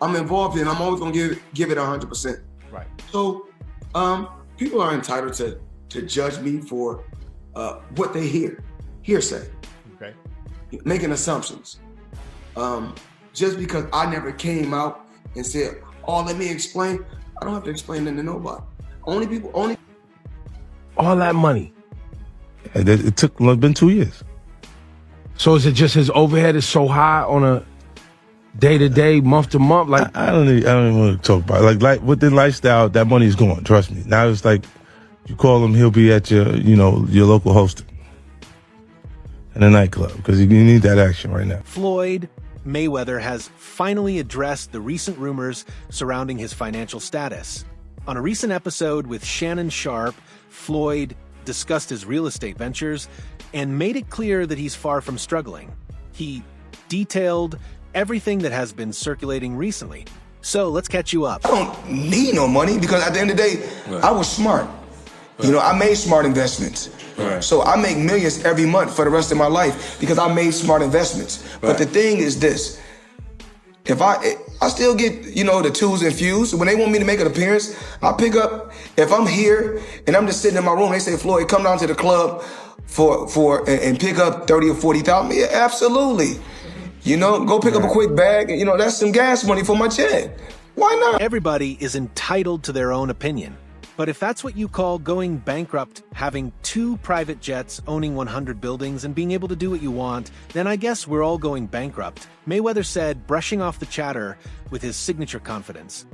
I'm involved in, I'm always gonna give it 100%. Right. So people are entitled to judge me for what they hearsay. Okay. Making assumptions. Just because I never came out and said, "Oh, let me explain," I don't have to explain it to nobody. Only. All that money. It's been 2 years. So is it just his overhead is so high on a day-to-day, month-to-month? Like I don't even want to talk about it. Like with the lifestyle, that money's gone. Trust me. Now it's like you call him, he'll be at your local hosting in a nightclub because you need that action right now. Floyd Mayweather has finally addressed the recent rumors surrounding his financial status. On a recent episode with Shannon Sharpe, Floyd discussed his real estate ventures and made it clear that he's far from struggling. He detailed everything that has been circulating recently. So let's catch you up. I don't need no money because at the end of the day, I was smart. I made smart investments. Right. So I make millions every month for the rest of my life because I made smart investments. But the thing is this, if I still get, the twos and fews. When they want me to make an appearance, I pick up. If I'm here and I'm just sitting in my room, they say, "Floyd, come down to the club and pick up 30 or 40,000. Yeah, absolutely. Go pick up a quick bag. That's some gas money for my check. Why not? Everybody is entitled to their own opinion. But if that's what you call going bankrupt, having 2 private jets, owning 100 buildings, and being able to do what you want, then I guess we're all going bankrupt, Mayweather said, brushing off the chatter with his signature confidence.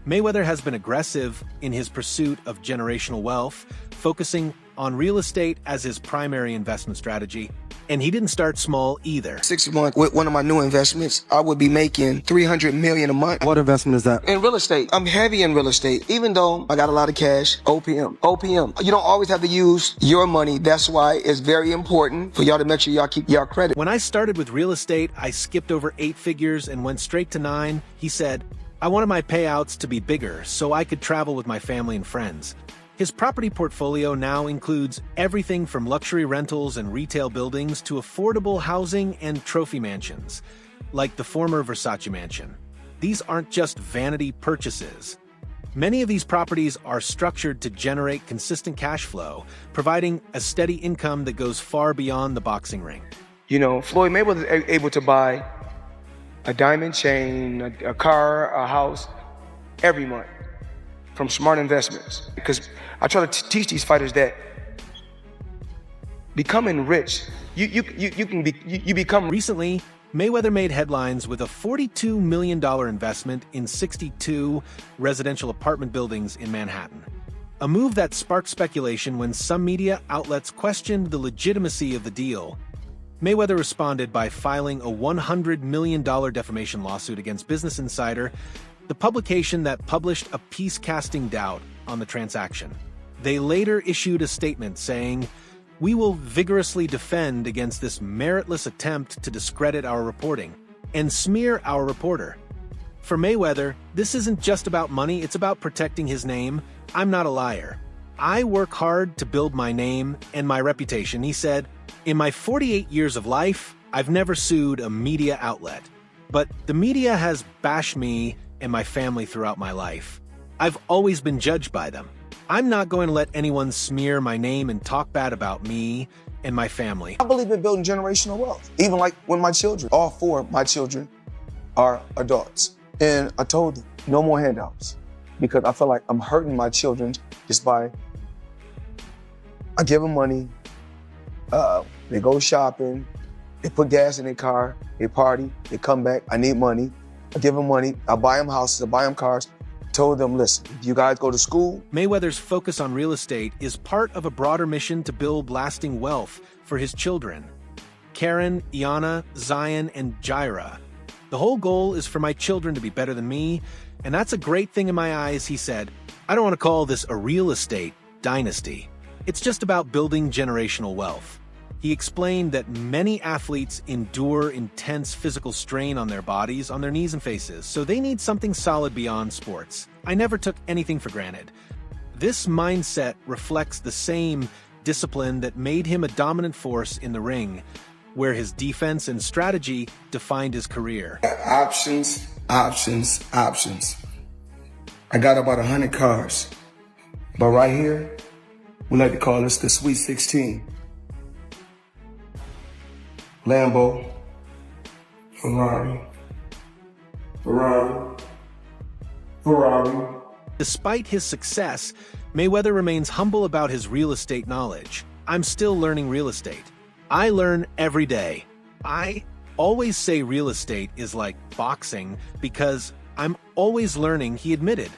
Mayweather has been aggressive in his pursuit of generational wealth, focusing on real estate as his primary investment strategy. And he didn't start small either. 6 months with one of my new investments, I would be making $300 million a month. What investment is that? In real estate. I'm heavy in real estate. Even though I got a lot of cash, OPM. You don't always have to use your money. That's why it's very important for y'all to make sure y'all keep y'all credit. When I started with real estate, I skipped over 8 figures and went straight to 9. He said, I wanted my payouts to be bigger so I could travel with my family and friends. His property portfolio now includes everything from luxury rentals and retail buildings to affordable housing and trophy mansions, like the former Versace mansion. These aren't just vanity purchases. Many of these properties are structured to generate consistent cash flow, providing a steady income that goes far beyond the boxing ring. Floyd Mayweather is able to buy a diamond chain, a car, a house every month from smart investments. Because I try to teach these fighters that becoming rich, you become. Recently, Mayweather made headlines with a $42 million investment in 62 residential apartment buildings in Manhattan. A move that sparked speculation when some media outlets questioned the legitimacy of the deal. Mayweather responded by filing a $100 million defamation lawsuit against Business Insider, the publication that published a piece casting doubt on the transaction. They later issued a statement saying, "We will vigorously defend against this meritless attempt to discredit our reporting and smear our reporter." For Mayweather, this isn't just about money, it's about protecting his name. "I'm not a liar. I work hard to build my name and my reputation," he said. "In my 48 years of life, I've never sued a media outlet. But the media has bashed me and my family throughout my life. I've always been judged by them. I'm not going to let anyone smear my name and talk bad about me and my family." I believe in building generational wealth. Even like when my children, all 4 of my children are adults. And I told them, no more handouts. Because I feel like I'm hurting my children just by, I give them money, they go shopping, they put gas in their car, they party, they come back, I need money. I give them money, I buy them houses, I buy them cars. Told them, listen, you guys go to school. Mayweather's focus on real estate is part of a broader mission to build lasting wealth for his children, Karen, Iana, Zion, and Jaira. "The whole goal is for my children to be better than me, and that's a great thing in my eyes," he said. "I don't want to call this a real estate dynasty. It's just about building generational wealth." He explained that many athletes endure intense physical strain on their bodies, on their knees and faces, so they need something solid beyond sports. "I never took anything for granted." This mindset reflects the same discipline that made him a dominant force in the ring, where his defense and strategy defined his career. Options, options, options. I got about 100 cars. But right here, we like to call this the Sweet 16. Lambo, Ferrari, Ferrari, Ferrari. Despite his success, Mayweather remains humble about his real estate knowledge. I'm still learning real estate. I learn every day. I always say real estate is like boxing because I'm always learning, he admitted.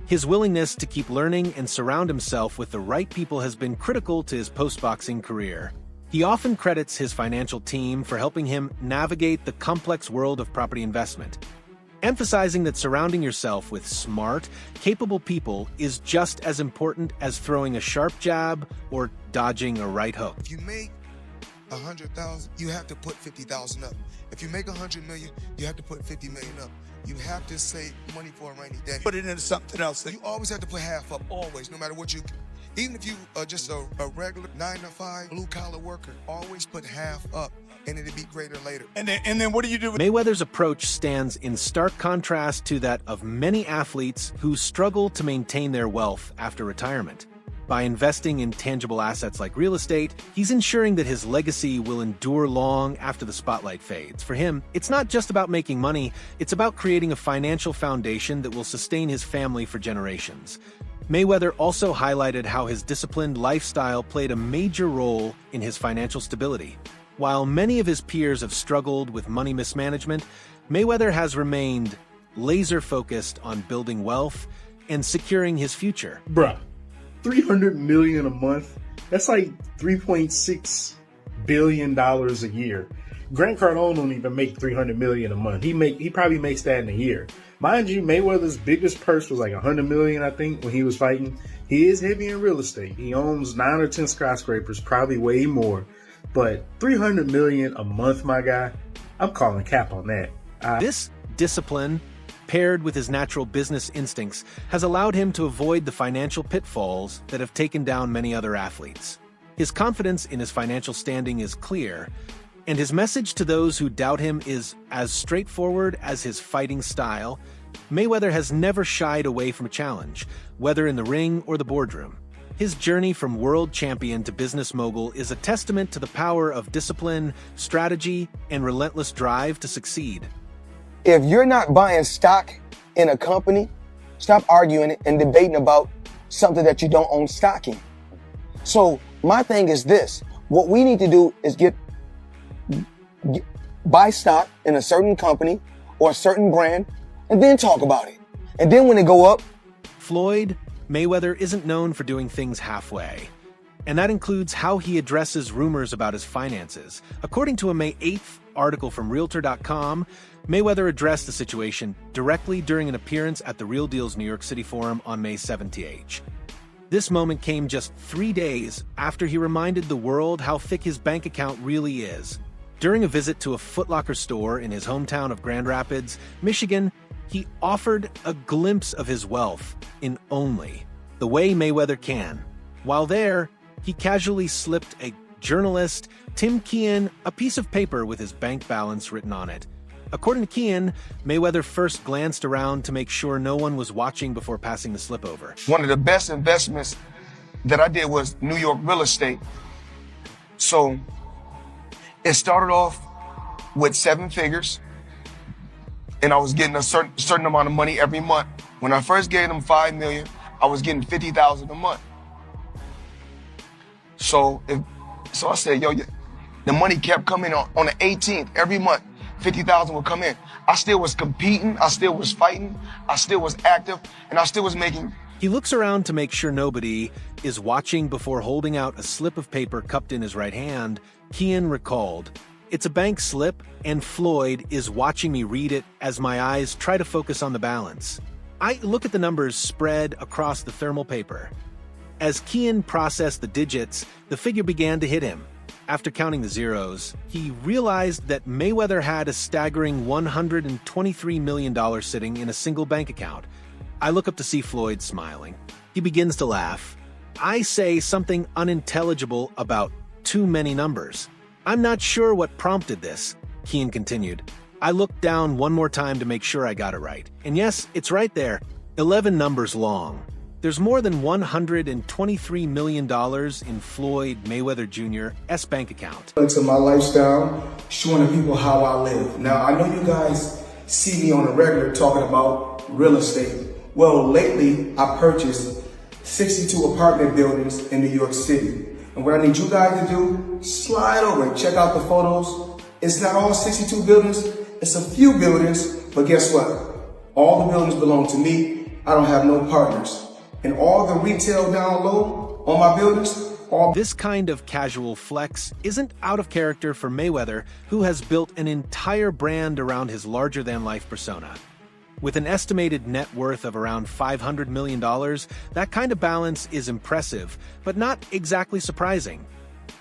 His willingness to keep learning and surround himself with the right people has been critical to his post-boxing career. He often credits his financial team for helping him navigate the complex world of property investment, emphasizing that surrounding yourself with smart, capable people is just as important as throwing a sharp jab or dodging a right hook. If you make 100,000, you have to put 50,000 up. If you make 100 million, you have to put 50 million up. You have to save money for a rainy day. Put it into something else. You always have to put half up, always, no matter what you, even if you are just a regular 9-to-5 blue-collar worker, always put half up, and it'll be greater later. And then what do you do? Mayweather's approach stands in stark contrast to that of many athletes who struggle to maintain their wealth after retirement. By investing in tangible assets like real estate, he's ensuring that his legacy will endure long after the spotlight fades. For him, it's not just about making money, it's about creating a financial foundation that will sustain his family for generations. Mayweather also highlighted how his disciplined lifestyle played a major role in his financial stability. While many of his peers have struggled with money mismanagement, Mayweather has remained laser-focused on building wealth and securing his future. Bruh. $300 million a month. That's like $3.6 billion a year. Grant Cardone don't even make $300 million a month. He probably makes that in a year. Mind you, Mayweather's biggest purse was like $100 million, I think, when he was fighting. He is heavy in real estate. He owns 9 or 10 skyscrapers, probably way more. But $300 million a month, my guy, I'm calling cap on that. This discipline, paired with his natural business instincts, has allowed him to avoid the financial pitfalls that have taken down many other athletes. His confidence in his financial standing is clear, and his message to those who doubt him is as straightforward as his fighting style. Mayweather has never shied away from a challenge, whether in the ring or the boardroom. His journey from world champion to business mogul is a testament to the power of discipline, strategy, and relentless drive to succeed. If you're not buying stock in a company, stop arguing and debating about something that you don't own stock in. So my thing is this: what we need to do is buy stock in a certain company or a certain brand, and then talk about it. And then when it go up, Floyd Mayweather isn't known for doing things halfway, and that includes how he addresses rumors about his finances. According to a May 8th article from Realtor.com, Mayweather addressed the situation directly during an appearance at the Real Deal's New York City Forum on May 17th. This moment came just 3 days after he reminded the world how thick his bank account really is. During a visit to a Foot Locker store in his hometown of Grand Rapids, Michigan, he offered a glimpse of his wealth in only the way Mayweather can. While there, he casually slipped a journalist, Tim Kean, a piece of paper with his bank balance written on it. According to Kean, Mayweather first glanced around to make sure no one was watching before passing the slip over. one of the best investments that I did was New York real estate. So it started off with 7 figures, and I was getting a certain amount of money every month. When I first gave them $5 million, I was getting $50,000 a month. So I said, yo, the money kept coming on the 18th every month. 50,000 would come in. I still was competing, I still was fighting, I still was active, and I still was making. He looks around to make sure nobody is watching before holding out a slip of paper cupped in his right hand. Kean recalled, "It's a bank slip, and Floyd is watching me read it as my eyes try to focus on the balance. I look at the numbers spread across the thermal paper. As Kean processed the digits, the figure began to hit him. After counting the zeros, he realized that Mayweather had a staggering $123 million sitting in a single bank account. I look up to see Floyd smiling. He begins to laugh. I say something unintelligible about too many numbers. I'm not sure what prompted this," Kean continued. I looked down one more time to make sure I got it right. And yes, it's right there, 11 numbers long. There's more than $123 million in Floyd Mayweather Jr.'s bank account. Into my lifestyle, showing the people how I live. Now, I know you guys see me on the regular talking about real estate. Well, lately, I purchased 62 apartment buildings in New York City. And what I need you guys to do, slide over and check out the photos. It's not all 62 buildings, it's a few buildings, but guess what? All the buildings belong to me. I don't have no partners. And all the retail down low on my buildings, This kind of casual flex isn't out of character for Mayweather, who has built an entire brand around his larger-than-life persona. With an estimated net worth of around $500 million, that kind of balance is impressive, but not exactly surprising.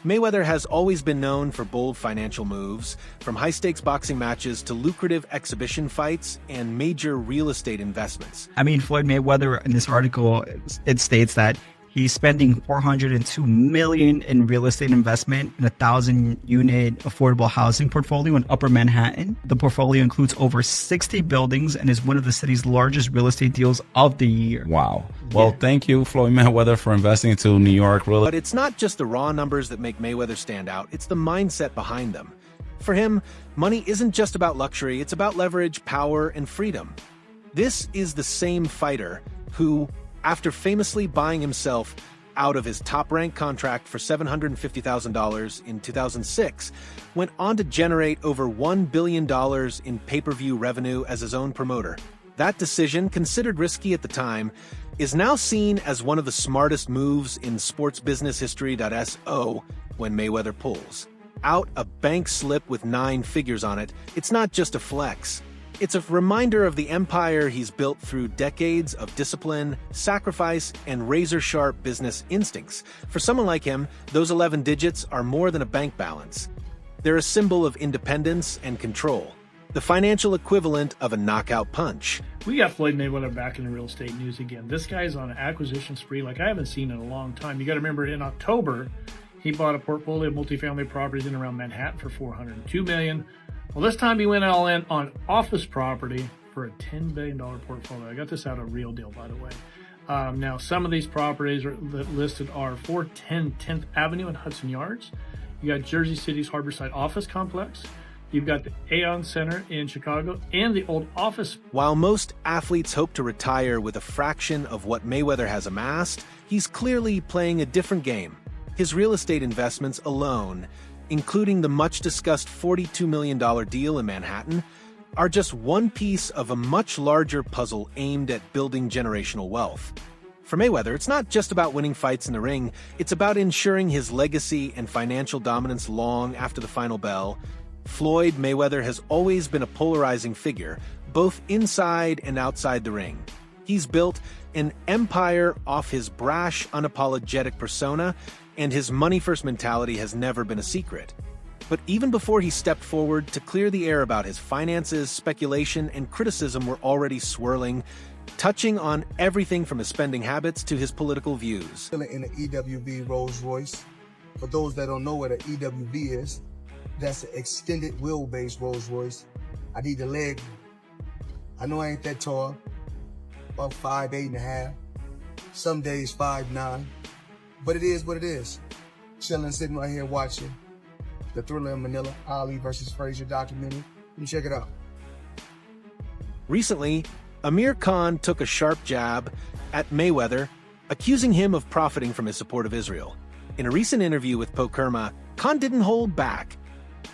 Mayweather has always been known for bold financial moves, from high-stakes boxing matches to lucrative exhibition fights and major real estate investments. I mean, Floyd Mayweather, in this article, it states that he's spending $402 million in real estate investment in a 1,000-unit affordable housing portfolio in Upper Manhattan. The portfolio includes over 60 buildings and is one of the city's largest real estate deals of the year. Wow. Well, thank you, Floyd Mayweather, for investing into New York real estate. But it's not just the raw numbers that make Mayweather stand out, it's the mindset behind them. For him, money isn't just about luxury, it's about leverage, power, and freedom. This is the same fighter who, after famously buying himself out of his top-ranked contract for $750,000 in 2006, went on to generate over $1 billion in pay-per-view revenue as his own promoter. That decision, considered risky at the time, is now seen as one of the smartest moves in sports business history.so when Mayweather pulls out a bank slip with 9 figures on it. It's not just a flex. It's a reminder of the empire he's built through decades of discipline, sacrifice, and razor-sharp business instincts. For someone like him, those 11 digits are more than a bank balance. They're a symbol of independence and control, the financial equivalent of a knockout punch. We got Floyd Mayweather back in the real estate news again. This guy's on an acquisition spree like I haven't seen in a long time. You got to remember, in October, he bought a portfolio of multifamily properties in around Manhattan for $402 million. Well, this time he went all in on office property for a $10 billion portfolio. I got this out of Real Deal, by the way. Now, some of these properties that listed are 410 10th Avenue and Hudson Yards. You got Jersey City's Harborside Office Complex. You've got the Aon Center in Chicago and the old office. While most athletes hope to retire with a fraction of what Mayweather has amassed, he's clearly playing a different game. His real estate investments alone, including the much-discussed $42 million deal in Manhattan, are just one piece of a much larger puzzle aimed at building generational wealth. For Mayweather, it's not just about winning fights in the ring, it's about ensuring his legacy and financial dominance long after the final bell. Floyd Mayweather has always been a polarizing figure, both inside and outside the ring. He's built an empire off his brash, unapologetic persona, and his money-first mentality has never been a secret. But even before he stepped forward to clear the air about his finances, speculation and criticism were already swirling, touching on everything from his spending habits to his political views. In the EWV Rolls Royce. For those that don't know what an EWV is, that's an extended wheelbase Rolls Royce. I need the leg. I know I ain't that tall, about 5'8.5". Some days 5'9". But it is what it is. Chilling, sitting right here watching the Thriller in Manila, Ali versus Frazier documentary. Let me check it out. Recently, Amir Khan took a sharp jab at Mayweather, accusing him of profiting from his support of Israel. In a recent interview with Pokerma, Khan didn't hold back,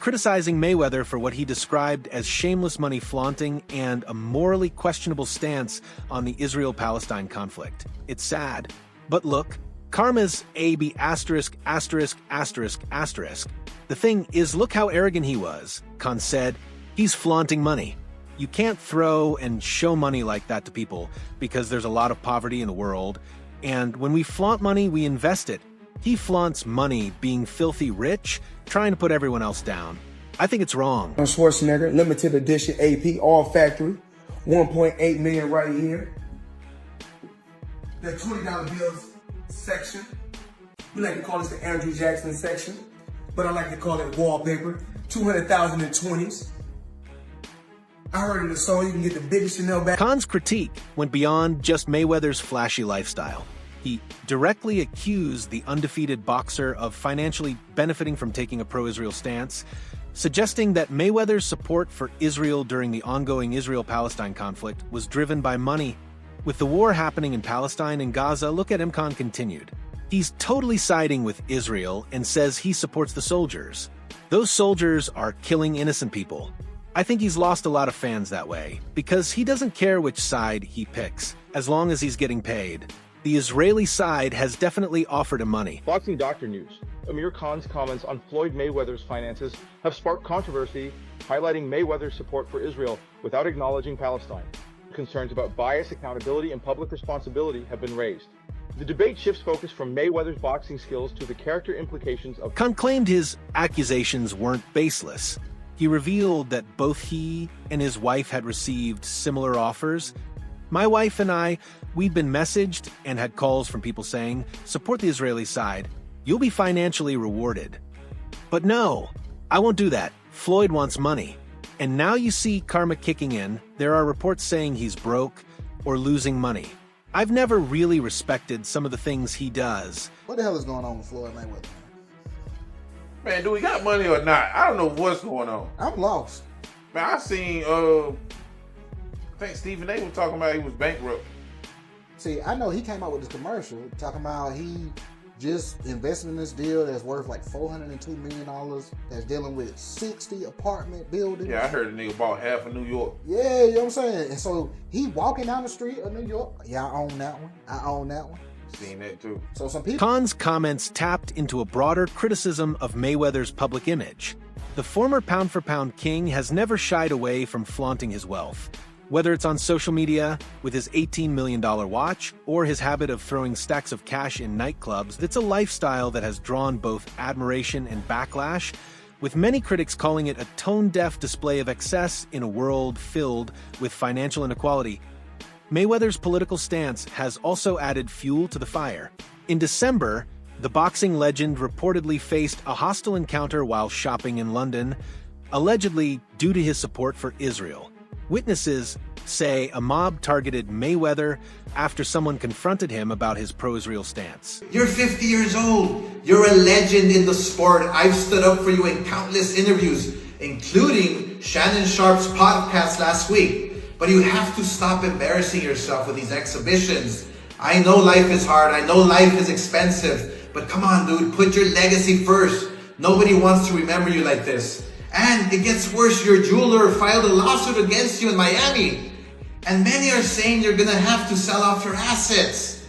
criticizing Mayweather for what he described as shameless money flaunting and a morally questionable stance on the Israel-Palestine conflict. It's sad, but look, karma's AB asterisk asterisk asterisk asterisk. The thing is, look how arrogant he was. Khan said, he's flaunting money. You can't throw and show money like that to people because there's a lot of poverty in the world. And when we flaunt money, we invest it. He flaunts money being filthy rich, trying to put everyone else down. I think it's wrong. Schwarzenegger, limited edition AP, all factory, 1.8 million right here. The $20 bills section. We like to call this the Andrew Jackson section, but I like to call it wallpaper. 200,000 in 20s. I heard in the song you can get the biggest Chanel bag. Khan's critique went beyond just Mayweather's flashy lifestyle. He directly accused the undefeated boxer of financially benefiting from taking a pro-Israel stance, suggesting that Mayweather's support for Israel during the ongoing Israel-Palestine conflict was driven by money. With the war happening in Palestine and Gaza, look at Khan continued. He's totally siding with Israel and says he supports the soldiers. Those soldiers are killing innocent people. I think he's lost a lot of fans that way, because he doesn't care which side he picks, as long as he's getting paid. The Israeli side has definitely offered him money. Boxing Doctor News. Amir Khan's comments on Floyd Mayweather's finances have sparked controversy, highlighting Mayweather's support for Israel without acknowledging Palestine. Concerns about bias, accountability, and public responsibility have been raised. The debate shifts focus from Mayweather's boxing skills to the character implications of... Khan claimed his accusations weren't baseless. He revealed that both he and his wife had received similar offers. My wife and I, we'd been messaged and had calls from people saying, support the Israeli side, you'll be financially rewarded. But no, I won't do that. Floyd wants money. And now you see karma kicking in. There are reports saying he's broke or losing money. I've never really respected some of the things he does. What the hell is going on with Floyd Mayweather? Man, do we got money or not? I don't know what's going on. I'm lost. Man, I seen, I think Stephen A was talking about he was bankrupt. See, I know he came out with this commercial talking about he just invested in this deal that's worth like $402 million that's dealing with 60 apartment buildings. Yeah, I heard a nigga bought half of New York. Yeah, you know what I'm saying? And so he walking down the street of New York. Yeah, I own that one. I own that one. Seen that too. So some people... Khan's comments tapped into a broader criticism of Mayweather's public image. The former pound-for-pound king has never shied away from flaunting his wealth, whether it's on social media with his $18 million watch or his habit of throwing stacks of cash in nightclubs. It's a lifestyle that has drawn both admiration and backlash, with many critics calling it a tone-deaf display of excess in a world filled with financial inequality. Mayweather's political stance has also added fuel to the fire. In December, the boxing legend reportedly faced a hostile encounter while shopping in London, allegedly due to his support for Israel. Witnesses say a mob targeted Mayweather after someone confronted him about his pro-Israel stance. You're 50 years old. You're a legend in the sport. I've stood up for you in countless interviews, including Shannon Sharpe's podcast last week. But you have to stop embarrassing yourself with these exhibitions. I know life is hard. I know life is expensive. But come on, dude, put your legacy first. Nobody wants to remember you like this. And it gets worse. Your jeweler filed a lawsuit against you in Miami. And many are saying you're going to have to sell off your assets.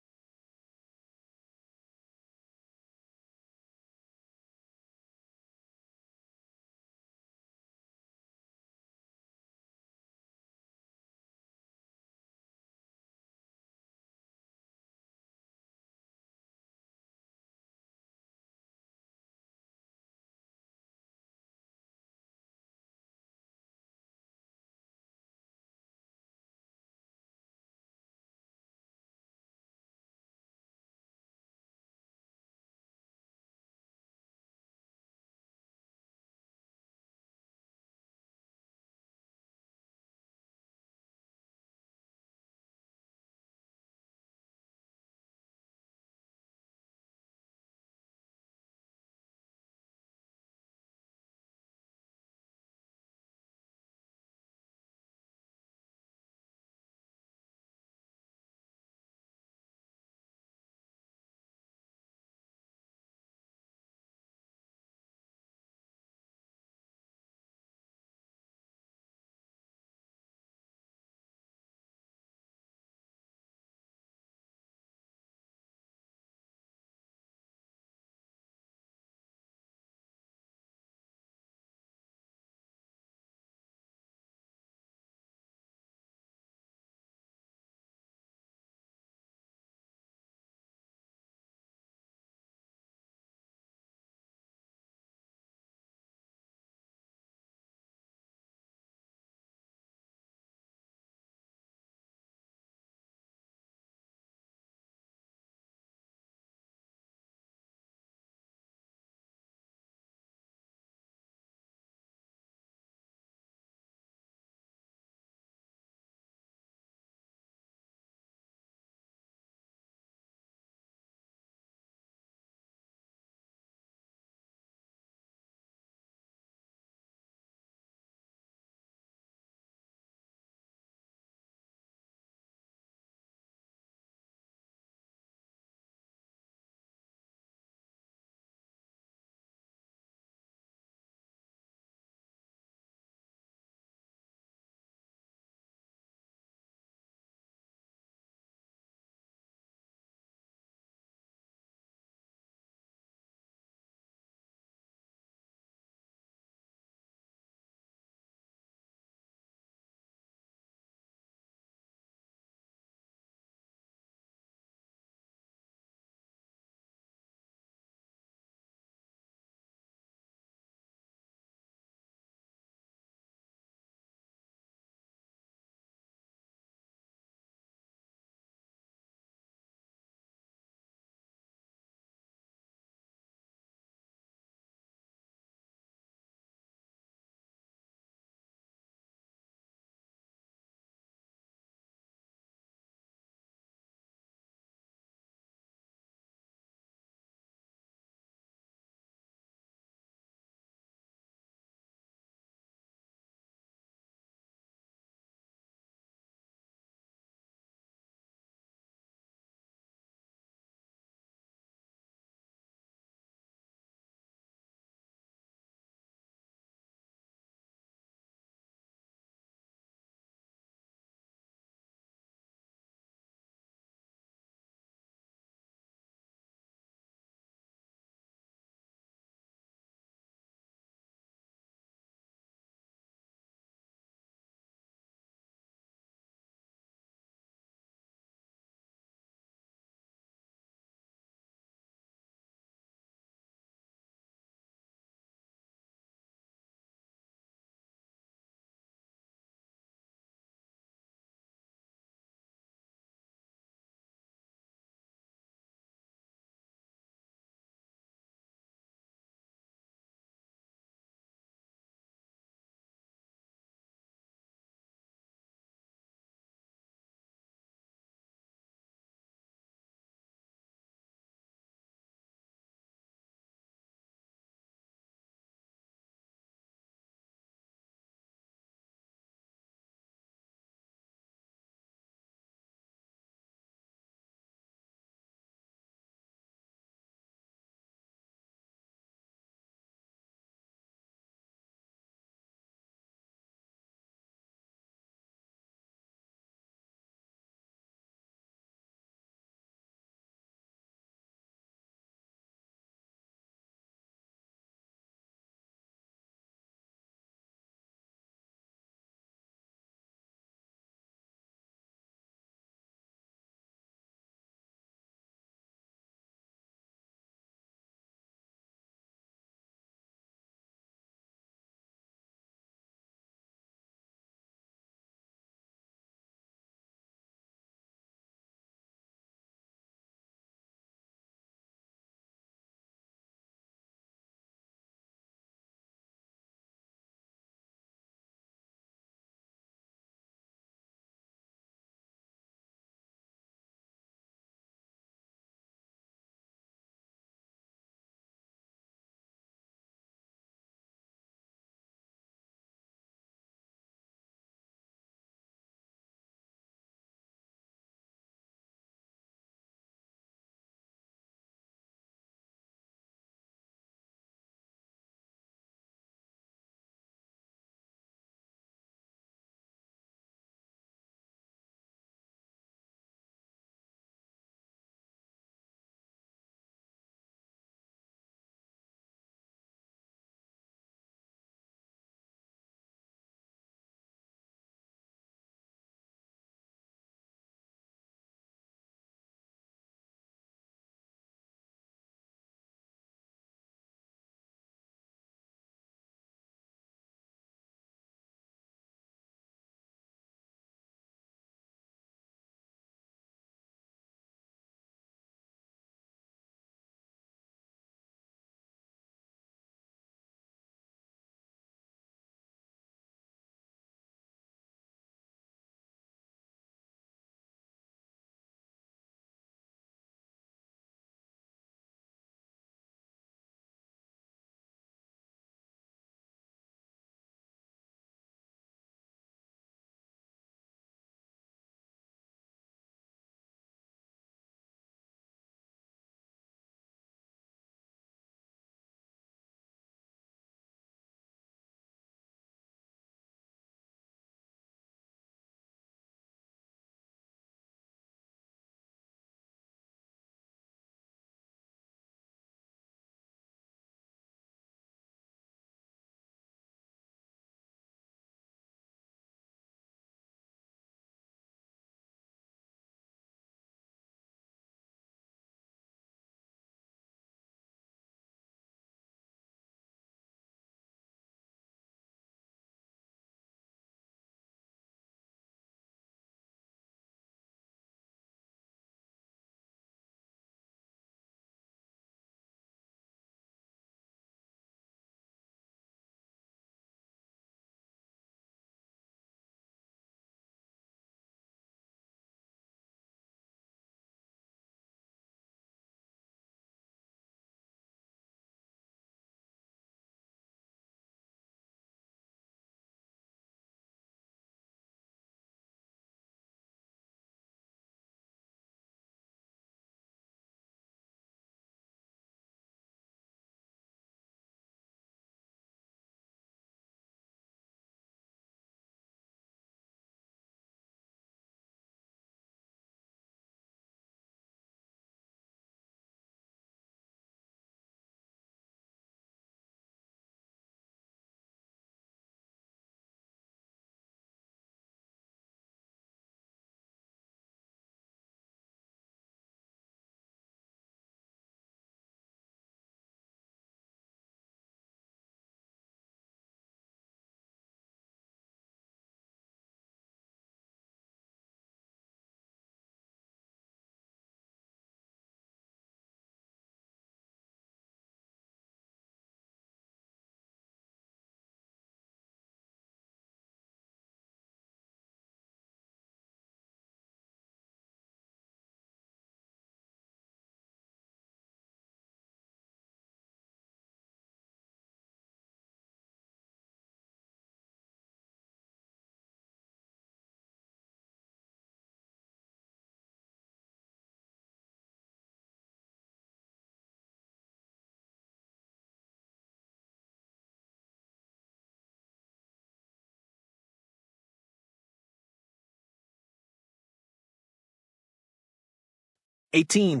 18.